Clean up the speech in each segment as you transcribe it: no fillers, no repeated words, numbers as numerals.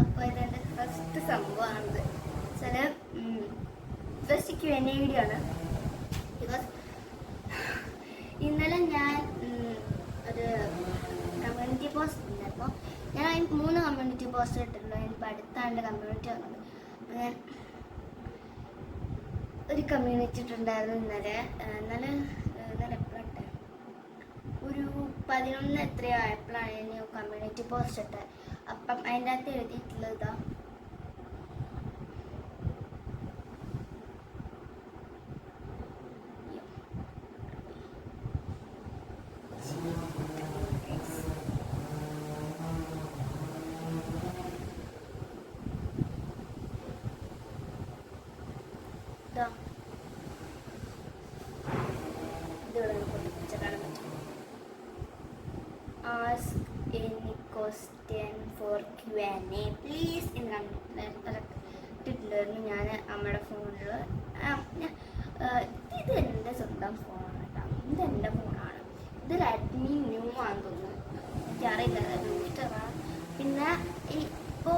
അപ്പോൾ ഇതെൻ്റെ ഫസ്റ്റ് സംഭവമാണിത്. ചില ഫസ്റ്റ് Q&A വീഡിയോ ആണ്. ബിക്കോസ് ഇന്നലെ ഞാൻ ഒരു കമ്മ്യൂണിറ്റി പോസ്റ്റ് ഉണ്ടായിരുന്നു. ഞാൻ 3 കമ്മ്യൂണിറ്റി പോസ്റ്റ് ഇട്ടിട്ടുണ്ട്. എനിക്ക് അടുത്താണ് കമ്മ്യൂണിറ്റി വന്നത്. ഞാൻ ഒരു കമ്മ്യൂണിറ്റി ഇട്ടിട്ടുണ്ടായിരുന്നു ഇന്നലെ എപ്പോഴാട്ടെ ഒരു 11 എത്രയോ ആയപ്പോഴാണ് ഞാൻ കമ്മ്യൂണിറ്റി പോസ്റ്റ് ഇട്ടത്. അപ്പം അതിൻ്റെ അകത്ത് എഴുതിയിട്ടുള്ളത് ഇതാ, ask any question for Q&A please ഇട്ടിട്ടുണ്ടായിരുന്നു ഞാൻ അമ്മയുടെ ഫോണിൽ. ഇത് എൻ്റെ സ്വന്തം ഫോണാണ് കേട്ടോ. ഇതെൻ്റെ ഫോണാണ്. ഇത് റെഡ്മി ന്യൂ ആണെന്ന് തോന്നുന്നു, എനിക്കറിയില്ല. ഇഷ്ടമാണ്. പിന്നെ ഇപ്പോൾ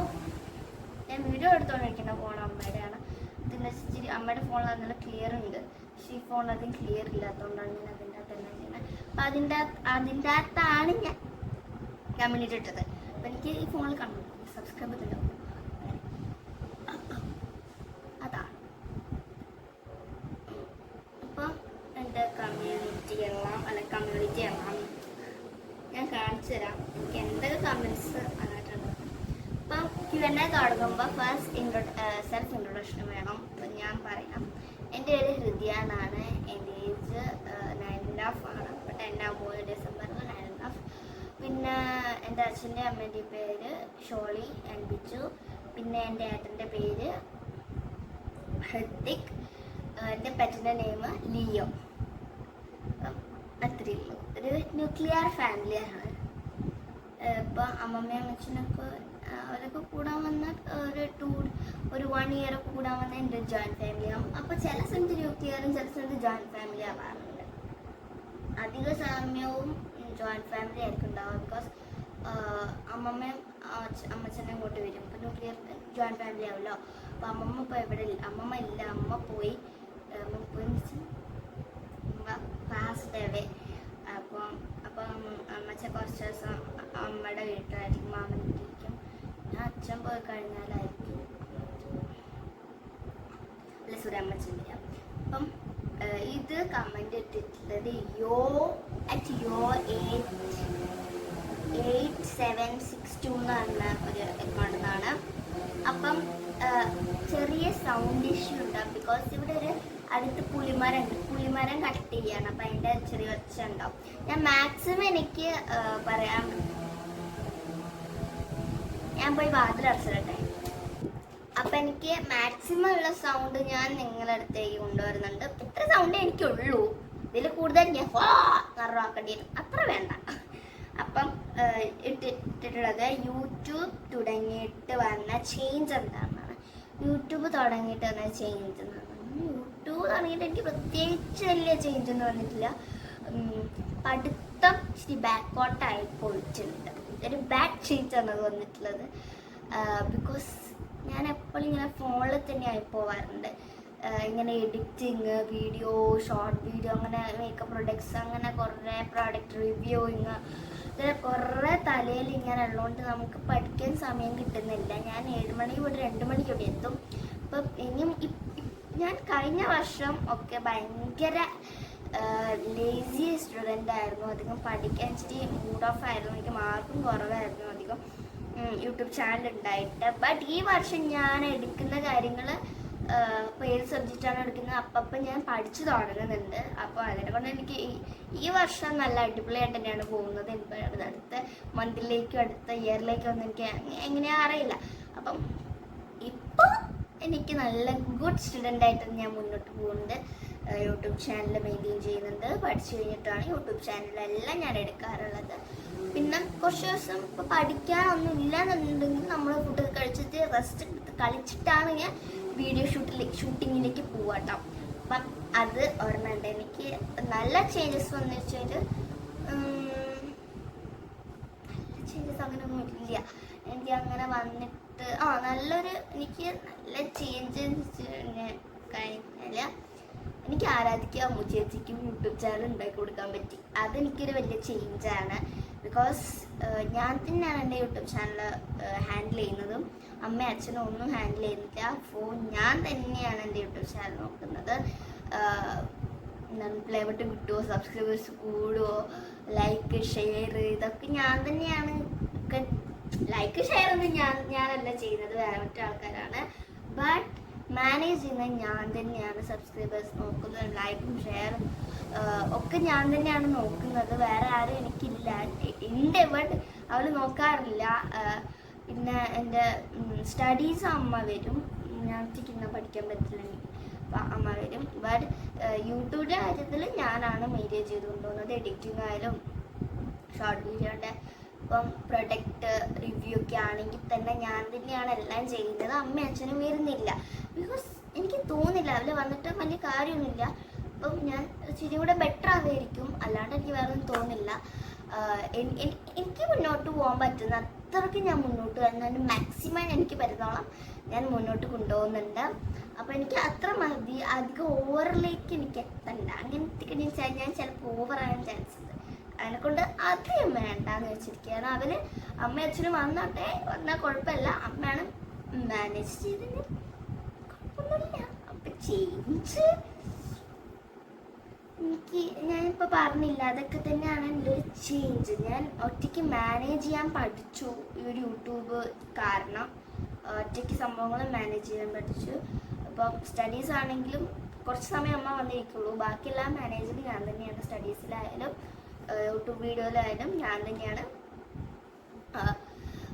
ഞാൻ വീഡിയോ എടുത്തോണ്ടിരിക്കുന്ന ഫോൺ അമ്മയുടെയാണ്. ഇതിൻ്റെ ഇച്ചിരി അമ്മയുടെ ഫോണിൽ നല്ല ക്ലിയർ ഉണ്ട്, പക്ഷേ ഈ ഫോണിൽ അധികം ക്ലിയർ ഇല്ലാത്തതുകൊണ്ടാണ് ഞാൻ അതിൻ്റെ അകത്ത് തന്നെ ചെയ്യുന്നത്. അപ്പം അതിൻ്റെ അകത്താണ് ഞാൻ കമ്മ്യൂണിറ്റി ഇട്ടത്. അപ്പം എനിക്ക് ഈ ഫോണിൽ കണ്ടു സബ്സ്ക്രൈബ് ചെയ്തിട്ടുണ്ടാവും. അതാണ് അപ്പം എൻ്റെ കമ്മ്യൂണിറ്റി എല്ലാം ഞാൻ കാണിച്ചു തരാം. എനിക്ക് എന്തൊക്കെ കമൻറ്റ്സ് വന്നിട്ടുണ്ട്. അപ്പം Q&A തുടങ്ങുമ്പോൾ ഫസ്റ്റ് സെൽഫ് ഇൻട്രൊഡക്ഷൻ വേണം. അപ്പം ഞാൻ പറയാം. എൻ്റെ പേര് ഹൃദയ എന്നാണ്. എൻ്റെ ഏജ് 9.5 ആണ്. അപ്പം 10 ആകുമ്പോൾ ഡിസംബറിൽ 9.5. പിന്നെ എൻ്റെ അച്ഛൻ്റെ അമ്മേൻ്റെ പേര് ഷോളി ആൻഡ് ബിജു. പിന്നെ എൻ്റെ ഏട്ടൻ്റെ പേര് ഹൃത്തിക്. എൻ്റെ പെറ്റിൻ്റെ നെയിം ലിയോ. അത്രയേ ഉള്ളൂ. ഒരു ന്യൂക്ലിയർ ഫാമിലിയാണ്. ഇപ്പം അമ്മമ്മയും അച്ഛനൊക്കെ അവരൊക്കെ കൂടാൻ വന്ന ഒരു 1 ഇയർ കൂടാൻ വന്ന എൻ്റെ ജോയിൻറ്റ് ഫാമിലിയാവും. അപ്പോൾ ചില സ്ഥലത്ത് ന്യൂക്ലിയറും ചില സ്ഥലത്ത് ജോയിൻറ്റ് ഫാമിലി ആവാറുണ്ട്. അധിക സമയവും ജോയിൻറ്റ് ഫാമിലി ആയിരിക്കും ഉണ്ടാവുക. ബിക്കോസ് അമ്മമ്മയും അമ്മച്ചനും ഇങ്ങോട്ട് വരും. അപ്പോൾ ന്യൂക്ലിയർ ജോയിൻറ്റ് ഫാമിലി ആവുമല്ലോ. അപ്പോൾ അമ്മമ്മ ഇപ്പോൾ എവിടെ ഇല്ല, അമ്മമ്മ ഇല്ല, അമ്മ പോയി പാസ്റ്റ് അവേ. അപ്പം അമ്മച്ച കുറച്ച് ദിവസം അമ്മയുടെ വീട്ടിലായിരിക്കും, മാമൻ്റെ വീട്ടിലിരിക്കും. ഞാൻ അച്ഛൻ പോയി കഴിഞ്ഞാലായിരിക്കും അമ്മച്ചൻ വരിക. അപ്പം ഇത് കമൻറ്റ് ഇട്ടിട്ടുള്ളത് yo@8762 എന്ന് പറഞ്ഞ ഒരു അക്കൗണ്ടിൽ നിന്നാണ്. അപ്പം ചെറിയ സൗണ്ട് ഇഷ്യൂ ഉണ്ടാവും. ബിക്കോസ് ഇവിടെ ഒരു അടുത്ത് പുളിമരം കട്ട് ചെയ്യാണ്. അപ്പം അതിൻ്റെ ചെറിയ ഒച്ച ഉണ്ടാവും. ഞാൻ മാക്സിമം എനിക്ക് പറയാം, ഞാൻ പോയി വാതിലടച്ചിട്ടെ. അപ്പം എനിക്ക് മാക്സിമം ഉള്ള സൗണ്ട് ഞാൻ നിങ്ങളുടെ അടുത്തേക്ക് കൊണ്ടുവരുന്നുണ്ട്. ഇത്ര സൗണ്ടേ എനിക്കുള്ളൂ. ഇതിൽ കൂടുതൽ ഞാൻ നിറവാക്കേണ്ടി വരും. അത്ര വേണ്ട. അപ്പം ഇട്ടിട്ടുള്ളത് യൂട്യൂബ് തുടങ്ങിയിട്ട് വന്ന ചേഞ്ച് എന്താണെന്നാണ്. യൂട്യൂബ് തുടങ്ങിയിട്ട് വന്ന ചേഞ്ച് എന്നാണ്. യൂട്യൂബ് തുടങ്ങിയിട്ട് എനിക്ക് പ്രത്യേകിച്ച് വലിയ ചേഞ്ച് ഒന്നും വന്നിട്ടില്ല. പഠിത്തം ഇച്ചിരി ബാക്കോട്ടായി പോയിട്ടുണ്ട്. ഒരു ബാഡ് ചേഞ്ച് ആണ് വന്നിട്ടുള്ളത്. ബിക്കോസ് ഞാൻ എപ്പോഴും ഇങ്ങനെ ഫോണിൽ തന്നെ ആയി പോവാറുണ്ട്. ഇങ്ങനെ എഡിറ്റിങ് വീഡിയോ, ഷോർട്ട് വീഡിയോ, അങ്ങനെ മേക്കപ്പ് പ്രൊഡക്ട്സ്, അങ്ങനെ കുറേ പ്രോഡക്റ്റ് റിവ്യൂയിങ്, ഇങ്ങനെ കുറേ തലയിൽ ഇങ്ങനെ ഉള്ളതുകൊണ്ട് നമുക്ക് പഠിക്കാൻ സമയം കിട്ടുന്നില്ല. ഞാൻ 7 മണി തൊട്ട് 2 മണിക്ക് ഇവിടെ എത്തും. അപ്പം ഇനിയും ഞാൻ കഴിഞ്ഞ വർഷം ഒക്കെ ഭയങ്കര ലേസി സ്റ്റുഡൻ്റ് ആയിരുന്നു. അധികം പഠിക്കാൻ ഇച്ചിരി മൂഡ് ഓഫ് ആയിരുന്നു. എനിക്ക് മാർക്കും കുറവായിരുന്നു അധികം യൂട്യൂബ് ചാനൽ ഉണ്ടായിട്ട്. ബട്ട് ഈ വർഷം ഞാൻ എടുക്കുന്ന കാര്യങ്ങൾ ഇപ്പോൾ ഏത് സബ്ജക്റ്റാണ് എടുക്കുന്നത് അപ്പം ഞാൻ പഠിച്ചു തുടങ്ങുന്നുണ്ട്. അപ്പോൾ അതിനെക്കൊണ്ട് എനിക്ക് ഈ വർഷം നല്ല അടിപൊളിയായിട്ട് തന്നെയാണ് പോകുന്നത്. ഇപ്പോൾ അടുത്ത മന്തിലേക്കും അടുത്ത ഇയറിലേക്കും ഒന്നും എനിക്ക് എങ്ങനെയാ അറിയില്ല. അപ്പം ഇപ്പോൾ എനിക്ക് നല്ല ഗുഡ് സ്റ്റുഡൻ്റായിട്ട് ഞാൻ മുന്നോട്ട് പോകുന്നുണ്ട്. യൂട്യൂബ് ചാനൽ മെയിൻറ്റെയിൻ ചെയ്യുന്നുണ്ട്. പഠിച്ചു കഴിഞ്ഞിട്ടാണ് യൂട്യൂബ് ചാനലെല്ലാം ഞാൻ എടുക്കാറുള്ളത്. പിന്നെ കുറച്ച് ദിവസം ഇപ്പോൾ പഠിക്കാനൊന്നും ഇല്ലാന്നുണ്ടെങ്കിൽ നമ്മൾ ഫുഡ് കഴിച്ചിട്ട് റെസ്റ്റ് കളിച്ചിട്ടാണ് ഞാൻ വീഡിയോ ഷൂട്ടിങ്ങിലേക്ക് പോവാട്ടോ. അപ്പം അത് ഓർമ്മയുണ്ട്. എനിക്ക് നല്ല ചേഞ്ചസ് വന്നു വെച്ചാൽ നല്ല ചേഞ്ചസ് അങ്ങനെയൊന്നും ഇല്ല. എനിക്ക് അങ്ങനെ വന്നിട്ട് നല്ലൊരു എനിക്ക് നല്ല ചേഞ്ച് കഴിഞ്ഞാൽ എനിക്ക് ആരാധിക്കുക അമ്മു ചേച്ചിക്കും യൂട്യൂബ് ചാനൽ ഉണ്ടാക്കി കൊടുക്കാൻ പറ്റി. അതെനിക്കൊരു വലിയ ചേഞ്ചാണ്. ബിക്കോസ് ഞാൻ തന്നെയാണ് എൻ്റെ യൂട്യൂബ് ചാനൽ ഹാൻഡിൽ ചെയ്യുന്നതും അമ്മയും അച്ഛനും ഒന്നും ഹാൻഡിൽ ചെയ്യുന്നില്ല. ഞാൻ തന്നെയാണ് എൻ്റെ യൂട്യൂബ് ചാനൽ നോക്കുന്നത്. പ്ലേ ബട്ടൺ കിട്ടുമോ, സബ്സ്ക്രൈബേഴ്സ് കൂടുമോ, ലൈക്ക് ഷെയർ ഇതൊക്കെ ഞാൻ തന്നെയാണ്. ലൈക്ക് ഷെയർ ഒന്നും ഞാനല്ല ചെയ്യുന്നത്, വേറെ മറ്റു ആൾക്കാരാണ്. ബട്ട് മാനേജ് ചെയ്യുന്നത് ഞാൻ തന്നെയാണ്. സബ്സ്ക്രൈബേഴ്സ് നോക്കുന്നത്, ലൈക്കും ഷെയറും ഒക്കെ ഞാൻ തന്നെയാണ് നോക്കുന്നത്. വേറെ ആരും എനിക്കില്ല. ഉണ്ട്, ബട്ട് അവർ നോക്കാറില്ല. പിന്നെ എൻ്റെ സ്റ്റഡീസ് അമ്മ വരും. ഞാൻ ഒറ്റയ്ക്ക് പഠിക്കാൻ പറ്റില്ല, അമ്മ വരും. ബട്ട് യൂട്യൂബിൻ്റെ കാര്യത്തിൽ ഞാനാണ് മെയിൻറ്റെയിൻ ചെയ്ത് കൊണ്ടുപോകുന്നത്. എഡിറ്റിംഗ് ആയാലും ഷോർട്ട് വീഡിയോൻ്റെ ഇപ്പം പ്രൊഡക്റ്റ് റിവ്യൂ ഒക്കെ ആണെങ്കിൽ തന്നെ ഞാൻ തന്നെയാണ് എല്ലാം ചെയ്യുന്നത്. അമ്മയും അച്ഛനും വരുന്നില്ല. ബിക്കോസ് എനിക്ക് തോന്നില്ല അവർ വന്നിട്ട് വലിയ കാര്യമൊന്നുമില്ല. അപ്പം ഞാൻ ഇച്ചിരി കൂടെ ബെറ്റർ ആവുമായിരിക്കും, അല്ലാണ്ട് എനിക്ക് വേറെ ഒന്നും തോന്നില്ല. എനിക്ക് മുന്നോട്ട് പോകാൻ പറ്റുന്ന അത്രയ്ക്ക് ഞാൻ മുന്നോട്ട് വരുന്നതിന് മാക്സിമം എനിക്ക് പറ്റുന്നോളം ഞാൻ മുന്നോട്ട് കൊണ്ടുപോകുന്നുണ്ട്. അപ്പോൾ എനിക്ക് അത്ര മതി, അധികം ഓവറിലേക്ക് എനിക്ക് എത്തണ്ട. അങ്ങനത്തെ ഞാൻ ചിലപ്പോൾ ഓവറാകാൻ ചാൻസ് ഉണ്ട്. അതിനെക്കൊണ്ട് അധികം വേണ്ടാന്ന് വെച്ചിരിക്കുകയാണ്. അവര് അമ്മയും അച്ഛനും വന്നാൽ കുഴപ്പമില്ല, അമ്മയാണ് മാനേജ് ചെയ്തത്, കുഴപ്പമൊന്നുമില്ല. അപ്പൊ ചേഞ്ച് ഞാനിപ്പോൾ പറഞ്ഞില്ല, അതൊക്കെ തന്നെയാണ് എൻ്റെ ഒരു ചേഞ്ച്. ഞാൻ ഒറ്റയ്ക്ക് മാനേജ് ചെയ്യാൻ പഠിച്ചു ഈ ഒരു യൂട്യൂബ് കാരണം. ഒറ്റയ്ക്ക് സംഭവങ്ങൾ മാനേജ് ചെയ്യാൻ പഠിച്ചു. അപ്പം സ്റ്റഡീസ് ആണെങ്കിലും കുറച്ച് സമയം അമ്മ വന്നിരിക്കുള്ളൂ, ബാക്കിയെല്ലാം മാനേജ് ഞാൻ തന്നെയാണ്. സ്റ്റഡീസിലായാലും യൂട്യൂബ് വീഡിയോയിലായാലും ഞാൻ തന്നെയാണ്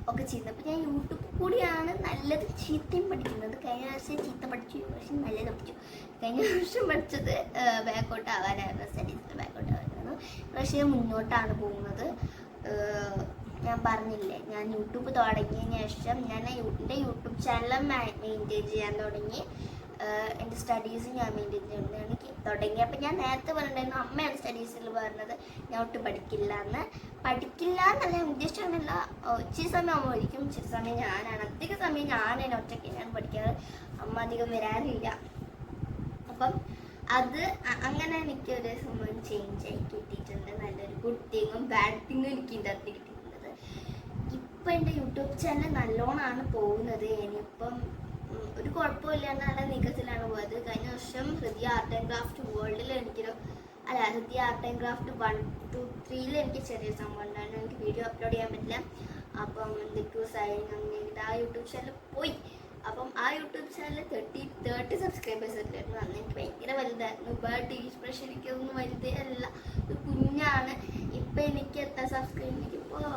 ഒക്കെ ചെയ്യുന്നത്. അപ്പോൾ ഞാൻ യൂട്യൂബ് കൂടിയാണ് നല്ലത് ചീത്തയും പഠിക്കുന്നത്. കഴിഞ്ഞ വർഷം ചീത്ത പഠിച്ചു, ഈ വർഷം നല്ലത് പഠിച്ചു. കഴിഞ്ഞ വർഷം പഠിച്ചത് ബാക്കോട്ട് ആവാനായിരുന്നു, സ്റ്റഡീസിൽ ബാക്കോട്ട് ആവാനായിരുന്നു. പക്ഷേ മുന്നോട്ടാണ് പോകുന്നത്. ഞാൻ പറഞ്ഞില്ലേ, ഞാൻ യൂട്യൂബ് തുടങ്ങിയതിന് ശേഷം ഞാൻ എൻ്റെ യൂട്യൂബ് ചാനൽ മെയിൻറ്റെയിൻ ചെയ്യാൻ തുടങ്ങി. എൻ്റെ സ്റ്റഡീസ് ഞാൻ മെയിൻറ്റെയിൻ ചെയ്യുന്നത് എനിക്ക് തുടങ്ങിയപ്പോൾ ഞാൻ നേരത്തെ പറഞ്ഞിട്ടുണ്ടായിരുന്നു അമ്മയാണ് സ്റ്റഡീസിൽ പറഞ്ഞത് ഞാൻ ഒട്ടും പഠിക്കില്ല എന്നല്ല ഉദ്ദേശിച്ചല്ല. ഇച്ചിരി സമയം അമ്മ പഠിക്കും, ഇച്ചിരി സമയം ഞാനാണ്. അധിക സമയം ഞാൻ ഒറ്റയ്ക്ക് ഞാൻ പഠിക്കാറ്, അമ്മ അധികം വരാറില്ല. അപ്പം അത് അങ്ങനെ എനിക്കൊരു സംഭവം ചേഞ്ച് ആയി കിട്ടിയിട്ടുണ്ട്. നല്ലൊരു ഗുഡ് തിങ്ങും ബാഡ് തിങ്ങും എനിക്ക് ഇതിൻ്റെ അകത്ത് കിട്ടിയിട്ടുള്ളത്. ഇപ്പം എൻ്റെ യൂട്യൂബ് ചാനൽ നല്ലോണമാണ് പോകുന്നത്. ഇനിയിപ്പം ഒരു കുഴപ്പമില്ലാണ്ട് നല്ല നീക്കത്തിലാണ് പോയത്. കഴിഞ്ഞ വർഷം ഹൃദയ ആർട്ട് ആൻഡ് ക്രാഫ്റ്റ് വേൾഡിൽ ഹൃദയ ആർട്ട് ആൻഡ് ക്രാഫ്റ്റ് 1, 2, 3 എനിക്ക് ചെറിയ സംഭവം ഉണ്ടായിരുന്നു. എനിക്ക് വീഡിയോ അപ്ലോഡ് ചെയ്യാൻ പറ്റില്ല. അപ്പം എന്തൊക്കെയോ അങ്ങനെ ആ യൂട്യൂബ് ചാനൽ പോയി. അപ്പം ആ യൂട്യൂബ് ചാനൽ 30 സബ്സ്ക്രൈബേഴ്സ് ഉണ്ടായിരുന്നു. അന്ന് എനിക്ക് ഭയങ്കര വലുതായിരുന്നു. ബട്ട് ഈ പ്രാവശ്യം എനിക്കൊന്നും വലുതേ അല്ല, ഒരു കുഞ്ഞാണ്. ഇപ്പം എനിക്ക് എത്ര സബ്സ്ക്രൈബ്, എനിക്കിപ്പോൾ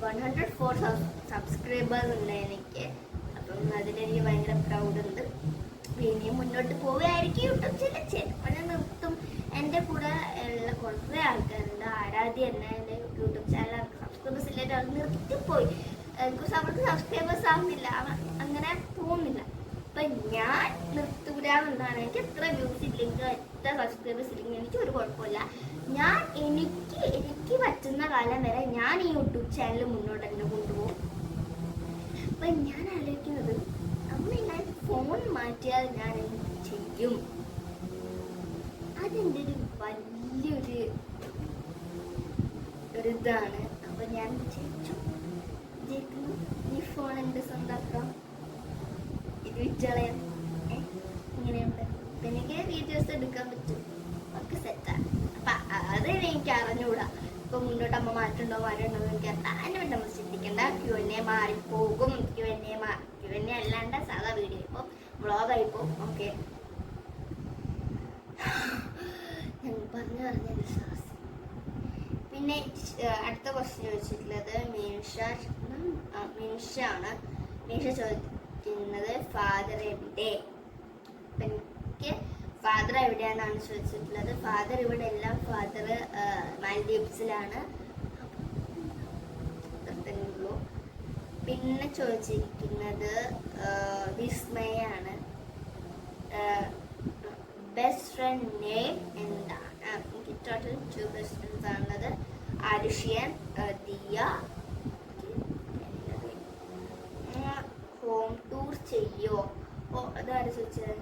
104 സബ്സ്ക്രൈബേഴ്സ് ഉണ്ട് എനിക്ക്. അപ്പം അതിലെനിക്ക് ഭയങ്കര പ്രൗഡുണ്ട്. ഇനിയും മുന്നോട്ട് പോവുകയായിരിക്കും യൂട്യൂബ് ചാനൽ. ചിലപ്പോൾ ഞാൻ നിർത്തും. എൻ്റെ കൂടെ ഉള്ള കുറേ ആൾക്കാരുണ്ട്, ആരാധ്യ തന്നെ എൻ്റെ യൂട്യൂബ് ചാനൽ സബ്സ്ക്രൈബേഴ്സ് ഇല്ലായിട്ട് അവർ നിർത്തിപ്പോയി. ബിക്കോസ് അവർക്ക് സബ്സ്ക്രൈബേഴ്സ് ആവുന്നില്ല, അങ്ങനെ പോകുന്നില്ല. അപ്പം ഞാൻ നിർത്തൂരാന്നുള്ളതാണ്. എനിക്ക് എത്ര വ്യൂസ് ഇല്ലെങ്കിൽ എത്ര സബ്സ്ക്രൈബേഴ്സ് ഇല്ലെങ്കിൽ എനിക്ക് ഒരു കുഴപ്പമില്ല. ഞാൻ എനിക്ക് പറ്റുന്ന കാലം വരെ ഞാൻ ഈ യൂട്യൂബ് ചാനൽ മുന്നോട്ട് തന്നെ കൊണ്ടുപോകും. അപ്പം ഞാൻ ആലോചിക്കുന്നത് അമ്മ ഞാൻ ഫോൺ മാറ്റിയാൽ ഞാൻ എന്ത് ചെയ്യും? അതെൻ്റെ ഒരു വലിയൊരു ഇതാണ്. അപ്പം ഞാൻ വിചാരിക്കുന്നു ഈ ഫോൺ എൻ്റെ സ്വന്തമാക്കാം, ഇത് വിറ്റളയാം. ഇങ്ങനെയുണ്ട്, എനിക്ക് വീഡിയോസ് എടുക്കാൻ പറ്റും, ഒക്കെ സെറ്റാണ്. അപ്പം അത് എനിക്ക് അറിഞ്ഞുകൂടാ. ഇപ്പം മുന്നോട്ട് അമ്മ മാറ്റുണ്ടോ എനിക്ക് അതിന് വേണ്ടി നമ്മൾ ചിന്തിക്കേണ്ട. Q&A മാറിപ്പോകും. Q&A അല്ലാണ്ട് സാധാ വീഡിയോ ഇപ്പോൾ വ്ളോഗായിപ്പോൾ. ഓക്കെ, ഞാൻ പറഞ്ഞു ശ്വാസം. പിന്നെ അടുത്ത ക്വസ്റ്റ്യൻ ചോദിച്ചിട്ടുള്ളത് മീൻഷാണ്. മീൻഷ ചോദിക്കുന്നത് ഫാദർ എവിടെ? എനിക്ക് ഫാദർ എവിടെയാണെന്നാണ് ചോദിച്ചിട്ടുള്ളത്. ഫാദർ ഇവിടെ അല്ല, ഫാദർ മാൽഡീവ്സിലാണ്. പിന്നെ ചോദിച്ചിരിക്കുന്നത് വിസ്മയാണ്. ബെസ്റ്റ് ഫ്രണ്ട് നെയിം എന്താണ്? എനിക്ക് ടോട്ടൽ 2 ബെസ്റ്റ് ഫ്രണ്ട്സ് ആണുള്ളത്. ആരുഷ്യൻ, ചെയ്യുക. ഹോം ടൂർ ചെയ്യോ? അതാര് ചോദിച്ചത്?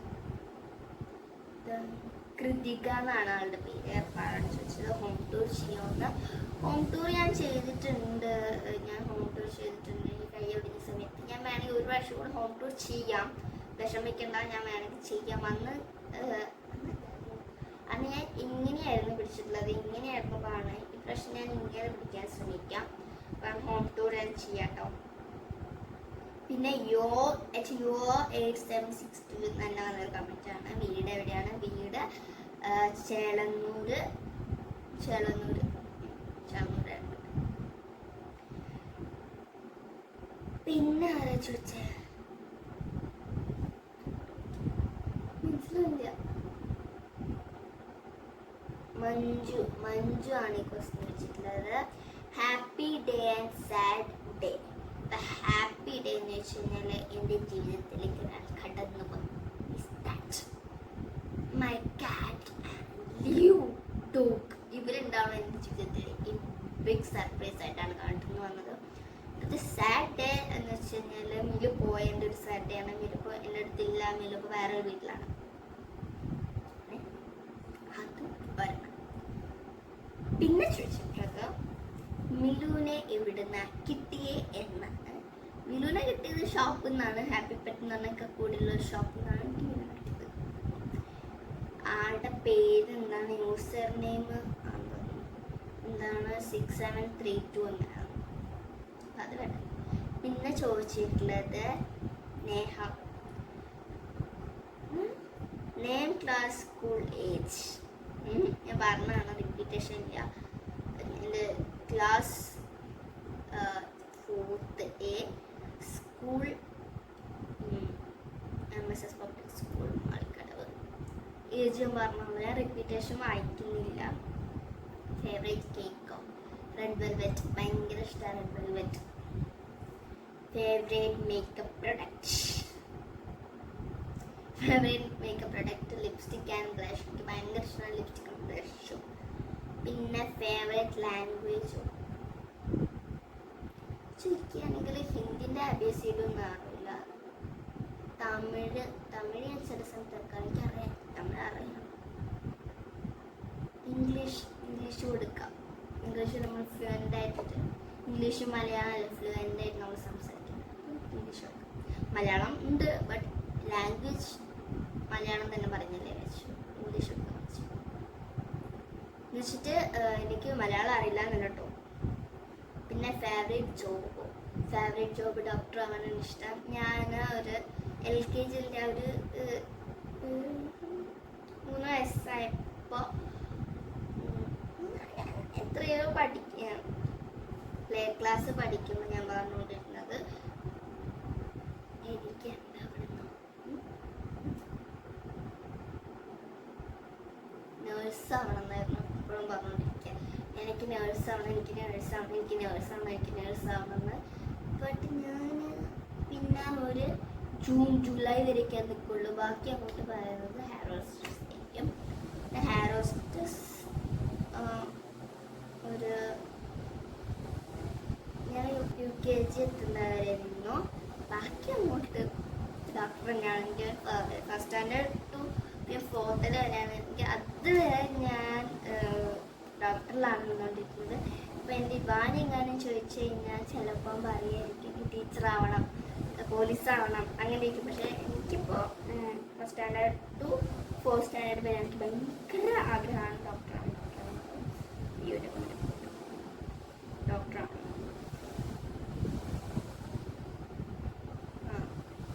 കൃതിക എന്നാണ് ആളുടെ പേര്. എപ്പോഴാണ് ചോദിച്ചത് ഹോം ടൂർ ചെയ്യുമെന്ന്. ഹോം ടൂർ ഞാൻ ചെയ്തിട്ടുണ്ട്. ഈ കൈ ഒടിഞ്ഞ സമയത്ത്. ഞാൻ വേണമെങ്കിൽ ഒരു പ്രാവശ്യം കൂടെ ഹോം ടൂർ ചെയ്യാം. വിഷമിക്കണ്ട, ഞാൻ വേണമെങ്കിൽ ചെയ്യാം. അന്ന് ഞാൻ ഇങ്ങനെയായിരുന്നു പിടിച്ചിട്ടുള്ളത്. ഇങ്ങനെയായിരുന്നു പാണ്. ഇപ്രാവശ്യം ഞാൻ ഇങ്ങനെ പിടിക്കാൻ ശ്രമിക്കാം. അപ്പം ഹോം ടൂർ ഞാൻ ചെയ്യാം കേട്ടോ. പിന്നെ HO8762 തന്നെ വന്നൊരു കമൻറ്റാണ്. വീട് എവിടെയാണ്? വീട് ചേളന്നൂര്. പിന്നെ ആരാ ചോദിച്ചേ? മനസ്സിലായില്ല. മഞ്ജു ആണ് ഈ ക്വസ്റ്റ്യൻ വെച്ചിട്ടുള്ളത്. Happy day and sad day. Happy day എന്ന് വെച്ച് കഴിഞ്ഞാൽ എൻ്റെ ജീവിതത്തിലേക്ക് ഞാൻ കടന്നു വന്നു. മൈ കാറ്റ് ലിയു ഡോഗ് ഇവരുണ്ടാവണം എൻ്റെ ജീവിതത്തിൽ. ഈ ബിഗ് സർപ്രൈസ് ആയിട്ടാണ് കടന്നു വന്നത്. അത് സാഡ് ഡേ എന്ന് വെച്ച് കഴിഞ്ഞാൽ മിലു പോയതിൻ്റെ ഒരു സാഡ് ഡേ ആണ്. മിലു ഇപ്പോൾ എൻ്റെ അടുത്തില്ല. മിലു ഇപ്പോൾ വേറെ ഒരു വീട്ടിലാണ്. അത് വരണം. പിന്നെ ചോദിച്ചിട്ടുള്ളത് മിലുവിനെ എവിടുന്ന കിട്ടിയേ എന്നാണ്. മിലുവിനെ കിട്ടിയത് ഷോപ്പിൽ നിന്നാണ്. ഹാപ്പി പെറ്റ് എന്ന് പറഞ്ഞൊക്കെ കൂടിയുള്ള ഒരു ഷോപ്പിൽ നിന്നാണ് മിലുവിനെ കിട്ടിയത്. ആളുടെ പേര് എന്താണ്? യൂസർ നെയിം എന്താണ്? 6732 എന്നാണ്. അത് വേണം. പിന്നെ ചോദിച്ചിട്ടുള്ളത് Neha. Name, class, school, age. ഞാൻ പറഞ്ഞതാണ്, റിപ്പീറ്റേഷൻ ഇല്ല. എൻ്റെ class 4th A, school MSS public school Malikkadavu. Age ഞാൻ പറഞ്ഞത്, ഞാൻ റിപ്പീറ്റേഷൻ വായിക്കുന്നില്ല. ഫേവറേറ്റ് കേക്കോ? Red velvet. ഭയങ്കര ഇഷ്ടമാണ് red velvet. Favourite makeup product lipstick and blush. എനിക്ക് ഭയങ്കര ഇഷ്ടമാണ് ലിപ്സ്റ്റിക്കും ബ്ലഷും. പിന്നെ ഫേവറേറ്റ് ലാംഗ്വേജ് ചോദിക്കുകയാണെങ്കിൽ ഹിന്ദിൻ്റെ ABCD ഒന്നും അറിയില്ല. തമിഴ് ഞാൻ ചില സ്ഥലത്തൊക്കെ എനിക്കറിയാം. തമിഴ് അറിയാം. ഇംഗ്ലീഷ് കൊടുക്കാം. ഇംഗ്ലീഷ് നമ്മൾ ഫ്ലുവൻ്റ് ആയിട്ട്, ഇംഗ്ലീഷ് മലയാളം ഫ്ലുവൻ്റ് ആയിട്ട് നമ്മൾ സംസാരിക്കുന്നത്. ഇംഗ്ലീഷ് കൊടുക്കാം. മലയാളം ഉണ്ട്, ബട്ട് ലാംഗ്വേജ് മലയാളം തന്നെ പറഞ്ഞല്ലേ വെച്ചു. ഇംഗ്ലീഷ് കൊടുക്കാൻ വെച്ചു എന്ന് വെച്ചിട്ട് എനിക്ക് മലയാളം അറിയില്ല എന്നല്ല കേട്ടോ. പിന്നെ ഫേവറേറ്റ് ജോബ് ഡോക്ടർ ആവാനാണ് ഇഷ്ടം. ഞാൻ ഒരു LKGയിലെ ഒരു 3 വയസ്സായപ്പോൾ എത്രയോ പ്ലേ ക്ലാസ് പഠിക്കുമ്പോൾ ഞാൻ പറഞ്ഞുകൊണ്ടിരുന്നത് എനിക്ക് എന്താ നേഴ്സാവണം എന്നായിരുന്നു എപ്പോഴും പറഞ്ഞുകൊണ്ടിരിക്കുക. എനിക്ക് നേഴ്സാവണം എന്ന്. ബട്ട് ഞാൻ പിന്നെ ഒരു ജൂൺ ജൂലൈ വരെയൊക്കെ നിൽക്കുള്ളൂ. ബാക്കി അങ്ങോട്ട് പറയുന്നത് ഹെയർ ഹോസ്റ്റസ് ആയിരിക്കും. ഹെയർ ഹോസ്റ്റസ് ഒരു ഞാൻ UKG എത്തുന്നവരെ നിന്നു. ബാക്കി അങ്ങോട്ട് ഡോക്ടർ തന്നെയാണ്. എനിക്ക് ഫസ്റ്റ് സ്റ്റാൻഡേർഡ് ടു 4th വരെയാണ്. എനിക്ക് അതുവരെ ഞാൻ ഡോക്ടറിലാണ് നിന്നുകൊണ്ടിരിക്കുന്നത്. അപ്പോൾ എൻ്റെ ഇവാൻ എങ്ങാനും ചോദിച്ചു കഴിഞ്ഞാൽ ചിലപ്പം പറയുമായിരിക്കും ടീച്ചറാവണം, പോലീസാവണം, അങ്ങനെയൊക്കെ. പക്ഷേ എനിക്കിപ്പോൾ first standard to 4th standard വരെ എനിക്ക് ഭയങ്കര ആഗ്രഹമാണ് ഡോക്ടറാണ്. ഈ ഒരു ഡോക്ടറാണ്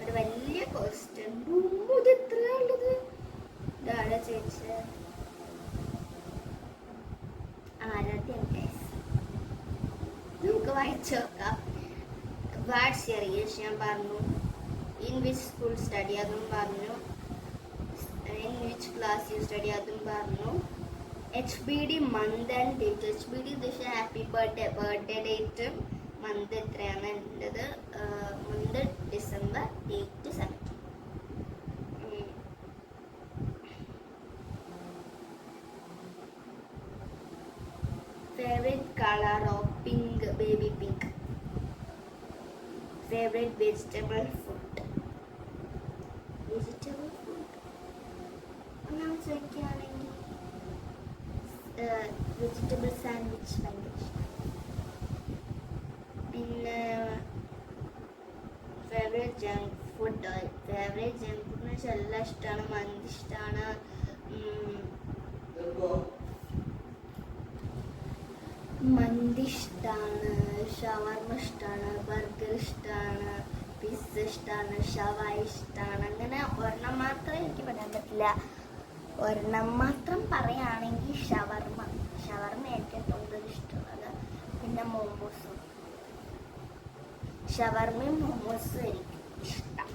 ഒരു വലിയ ക്വസ്റ്റ്യൻ. ഇത് എത്രയാണുള്ളത്? ഇതാരാ ചോദിച്ചത്? ആരാധ്യം. നമുക്ക് വായിച്ചു നോക്കാം. വാട്സ് യുവർ ഏജ് ഞാൻ പറഞ്ഞു. ഇൻ വിച്ച് സ്കൂൾ സ്റ്റഡി അതും പറഞ്ഞു. In which class you study അതും പറഞ്ഞു. HBD month and date. HBD ഉദ്ദേശിച്ച ഹാപ്പി ബർത്ത്ഡേ ഡേറ്റും മന്ത് എത്രയാണ് എൻ്റെത്? Month December, date 7. ഫേവറേറ്റ് കളറോ? Pink, baby favourite vegetable food അങ്ങനെ ചോദിക്കുകയാണെങ്കിൽ വെജിറ്റബിൾ സാൻഡ്വിച്ച് ഭയങ്കര ഇഷ്ടമാണ്. പിന്നെ ഫേവറേറ്റ് ജങ്ക് ഫുഡ് എന്ന് വെച്ചാൽ എല്ലാം ഇഷ്ടമാണ്. മന്തി ഇഷ്ടമാണ്, ഷവർമ ഇഷ്ടമാണ്, ബർഗർ ഇഷ്ടമാണ്, പിസ്സ ഇഷ്ടമാണ്, ഷവായി ഇഷ്ടമാണ്. അങ്ങനെ ഒരെണ്ണം മാത്രം എനിക്ക് പറയാൻ പറ്റില്ല. ഒരെണ്ണം മാത്രം പറയുകയാണെങ്കിൽ ഷവർമ എനിക്ക് കൂടുതൽ ഇഷ്ടമുള്ളത്. പിന്നെ ഷവർമയും മോമോസും എനിക്ക് ഇഷ്ടം.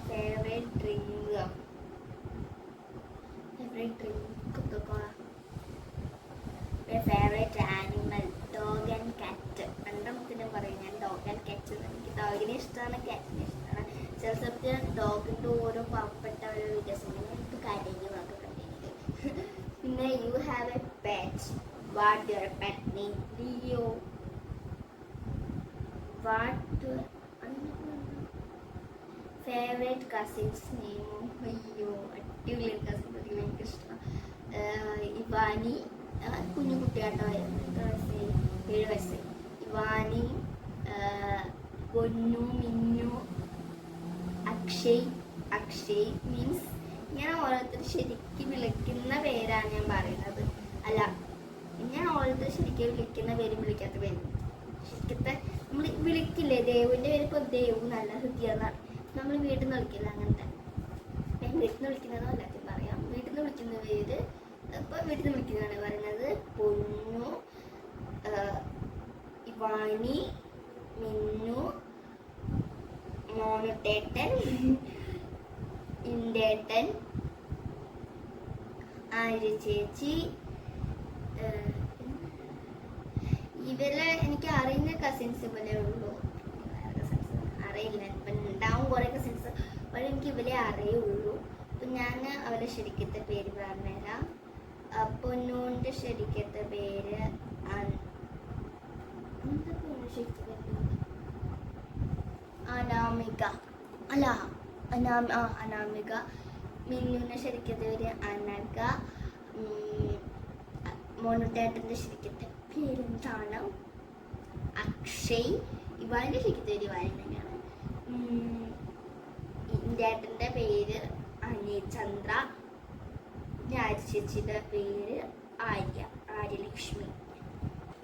Favourite drink favourite animal dog and കാറ്റ്. രണ്ടെണ്ണത്തിനും പറയും ഞാൻ ഡോഗ് ആൻഡ് കാറ്റ്. എനിക്ക് ഡോഗിനെ ഇഷ്ടമാണ്, കാറ്റിനെ ഇഷ്ടമാണ്. ചില സമയത്ത് ഡോഗിൻ്റെ ഓരോ പാവപ്പെട്ട ഓരോ വികസനം എനിക്ക് കരയുന്നതൊക്കെ കണ്ടിട്ടുണ്ട്. പിന്നെ you have a pet, what your pet name? Leo. Favourite cousins നെയിമും? അയ്യോ, അടിപൊളി കസിൻസ് എനിക്ക് ഭയങ്കര ഇഷ്ടമാണ്. ഇവാനി, കുഞ്ഞു കുട്ടിയാട്ടോ, 7 വയസ്സ്. ഇവാനി, പൊന്നു, മിന്നു, അക്ഷയ് മീൻസ് ഞാൻ ഓരോരുത്തർ ശരിക്കും വിളിക്കുന്ന പേരാണ് ഞാൻ പറയുന്നത്. അല്ല, ഞാൻ ഓരോരുത്തർ ശരിക്കും വിളിക്കുന്ന പേരും വിളിക്കാത്ത പേരും. ശരിക്കത്തെ നമ്മൾ വിളിക്കില്ലേ, ദേവുവിൻ്റെ പേര് ഇപ്പോൾ ദേവു നല്ല ഹൃദയ എന്നാണ്. നമ്മൾ വീട്ടിൽ നിന്ന് വിളിക്കില്ല അങ്ങനത്തെ. വീട്ടിൽ നിന്ന് വിളിക്കുന്നതോ എല്ലാത്തിനും പറയാം. വീട്ടിൽ നിന്ന് വിളിക്കുന്ന പേര് ഇപ്പോൾ വീട്ടിൽ നിന്ന് വിളിക്കുന്നതാണ് പറയുന്നത്. പൊന്നു, ഇവാനി, മിന്നു, മോനുട്ടേട്ടൻ, ഇന്റേട്ടൻ, ആര്യ ചേച്ചി. ഇവരെ എനിക്ക് അറിയുന്ന കസിൻസ് പോലെ ഉള്ളൂ. കസിൻസ് അറിയില്ല. ഇപ്പം ഉണ്ടാവും കുറേ കസിൻസ്, പക്ഷേ എനിക്ക് ഇവരെ അറിയുള്ളൂ. അപ്പം ഞാൻ അവരെ ശരിക്കത്തെ പേര് പറഞ്ഞുതരാം. പൊന്നൂൻ്റെ ശരിക്കത്തെ പേര് അനാമിക. മിന്നുവിൻ്റെ ശരിക്കത്തെ പേര് അനക. മോനുട്ടേട്ടൻ്റെ ശരിക്കത്തെ പേരെന്താണ്? അക്ഷയ്. ഇവാൻ്റെ ശരിക്കത്തെ പേര് ഇവാൻ തന്നെയാണ്. ഇന്റേട്ടൻ്റെ പേര് അനിചന്ദ്ര. ആര്യ ചേച്ചിയുടെ പേര് ആര്യലക്ഷ്മി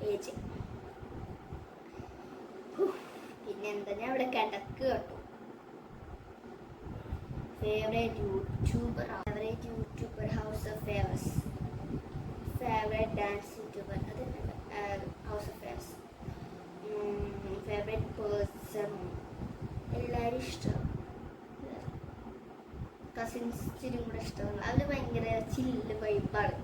AJ. പിന്നെന്താ, ഞാൻ ഇവിടെ കിടക്ക് കേട്ടോ. Favourite YouTuber House of Famous. Favourite dance YouTuber അത് House of Famous. Favourite person എല്ലാവരും ഇഷ്ടമാണ്. കസിൻസ് ഇച്ചിരിയും കൂടെ ഇഷ്ടമാണ്. അവർ ഭയങ്കര ചില്ല് വൈബാണ്.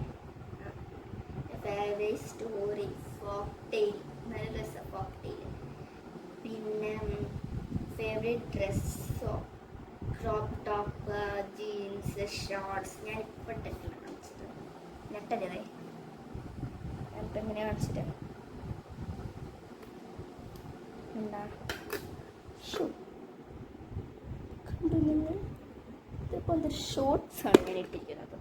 ഫേവറേറ്റ് സ്റ്റോറി ഫോക്ക് ടെയിൽ, നല്ല രസം ഫോക്ക് ടെയിൽ. പിന്നെ ഫേവറേറ്റ് ഡ്രസ്സോ ക്രോപ്പ് ടോപ്പ്, ജീൻസ്, ഷോർട്സ്. ഞാൻ ഇപ്പോൾ ഇട്ടിട്ടാണ് കാണിച്ചത്. നെട്ടല്ലേ ഞാനിപ്പോൾ എങ്ങനെ കാണിച്ചിട്ട് എന്താ കണ്ടു നിങ്ങൾ? ഇതിപ്പോൾ ഷോർട്സ് ആണ് ഞാൻ ഇട്ടിരിക്കുന്നത്.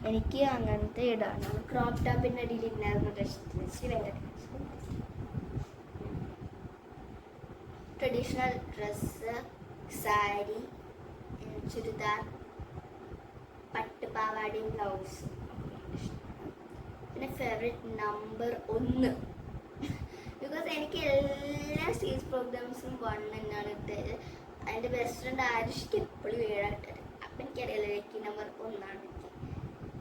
എനിക്ക് അങ്ങനത്തെ ഇടാണ്. ക്രോപ്പ് ടോപ്പിൻ്റെ അടിയിൽ ഇല്ലായിരുന്നു ട്രഡീഷണൽ ഡ്രസ്സ്, സാരി, ചുരിദാർ, പട്ടുപാവാടയും ബ്ലൗസ്. പിന്നെ ഫേവറേറ്റ് നമ്പർ 1 ബിക്കോസ് എനിക്ക് എല്ലാ സ്റ്റേജ് പ്രോഗ്രാംസും 1 തന്നെയാണ് ഇട്ടത്. അതിൻ്റെ ബെസ്റ്റ് ഫ്രണ്ട് ആരുഷിക്ക് എപ്പോഴും 7 ഇട്ടത്. അപ്പം എനിക്കറിയാലോ എനിക്ക് നമ്പർ 1 ആണ് എനിക്ക്.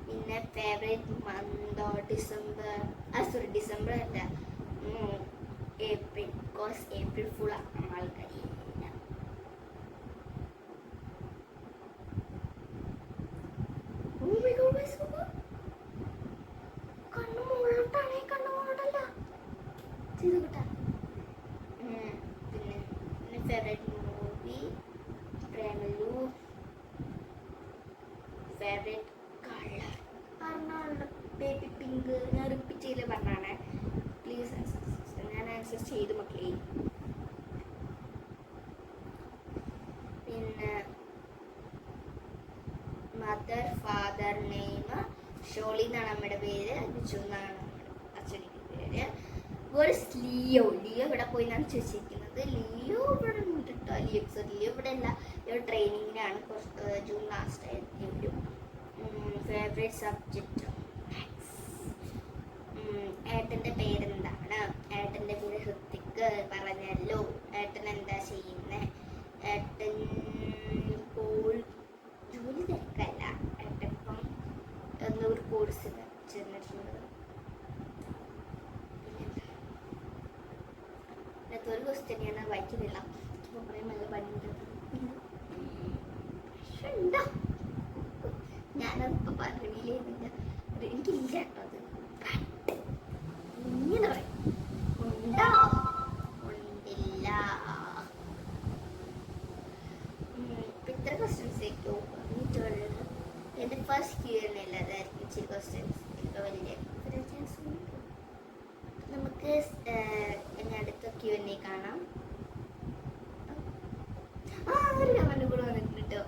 പിന്നെ ഫേവറേറ്റ് മന്തോ ഡിസംബർ അല്ല ഏപ്രിൽ. ബിക്കോസ് ഏപ്രിൽ ഫുൾ ആൾക്കാർ പിന്നെ favourite movie Premalu. Favourite colour പറഞ്ഞാൽ ബേബി പിങ്ക്. ഞാൻ റിപ്പീറ്റ് ചെയ്ത് പറഞ്ഞാണ്. പ്രോസസ് ചെയ്ത് മക്കളെ. പിന്നെ മദർ ഫാദർ നെയിം ഷോളി എന്നാണ് നമ്മുടെ പേര്, ബിജു എന്നാണ് നമ്മുടെ അച്ഛൻ്റെ പേര്. Verse Leo? ലിയോ ഇവിടെ പോയി എന്നാണ് ചോദിച്ചിരിക്കുന്നത്. ലിയോ ഇവിടെ ഉണ്ട് കേട്ടോ. ലിയോ ഇവിടെ അല്ല, ലിയോ ട്രെയിനിങ്ങിനാണ്. ജൂൺ ലാസ്റ്റ് ആയിരുന്നു വരും. Favourite subject maths. ഏട്ടൻ്റെ പേരെന്താണ്? ഏട്ടൻ്റെ പേര് ഹൃത്തിക്. പറഞ്ഞല്ലോ. ഏട്ടൻ എന്താ ചെയ്യുന്നത്? ഏട്ടൻ ഇപ്പോൾ ജോലി തിരക്കല്ല, ഏട്ടൻ ഇപ്പം ഒരു കോഴ്സിന് ചെന്നിട്ടുണ്ട്. പിന്നത്തെ ഒരു ക്വസ്റ്റ്യൻ ഞാൻ വായിക്കുന്നില്ല, കുറേ നല്ല പണിയുണ്ട്. ഉണ്ടോ? ഞാനതിപ്പോൾ പറഞ്ഞില്ല, എനിക്കില്ല കേട്ടോ. അത് ഇങ്ങനെ പറയും, ഉണ്ടോ? ഉണ്ടില്ല. ഇത്ര ക്വസ്റ്റ്യൻസ് ആയിരിക്കും പറഞ്ഞിട്ടുള്ളത്. എൻ്റെ ഫസ്റ്റ് Q&A അതായിരിക്കും ഇച്ചിരി ക്വസ്റ്റ്യൻസ്. ഇപ്പോൾ വലിയ ചാൻസ് ഉണ്ട്. നമുക്ക് ഇനി അടുത്ത Q&A കാണാം. ഒരു കമൻറ്റ് കൂടെ വന്നിട്ടുണ്ട് കേട്ടോ.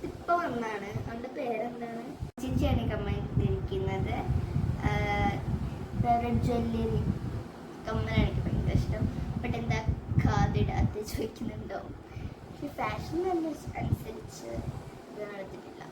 ഇപ്പോൾ വന്നാണ്. അവളുടെ പേരെന്താണ്? ചിഞ്ചിയാണ് കമൻറ്റ് ഇട്ടിരിക്കുന്നത്. ഫേവറേറ്റ് ജ്വല്ലറി കമ്മലാണ് എനിക്ക് ഭയങ്കര ഇഷ്ടം. ബട്ട് എന്താ കാതിടാത്ത ചോദിക്കുന്നുണ്ടോ? ഫാഷൻ അനുസരിച്ച് ഇത് നടത്തിട്ടില്ല.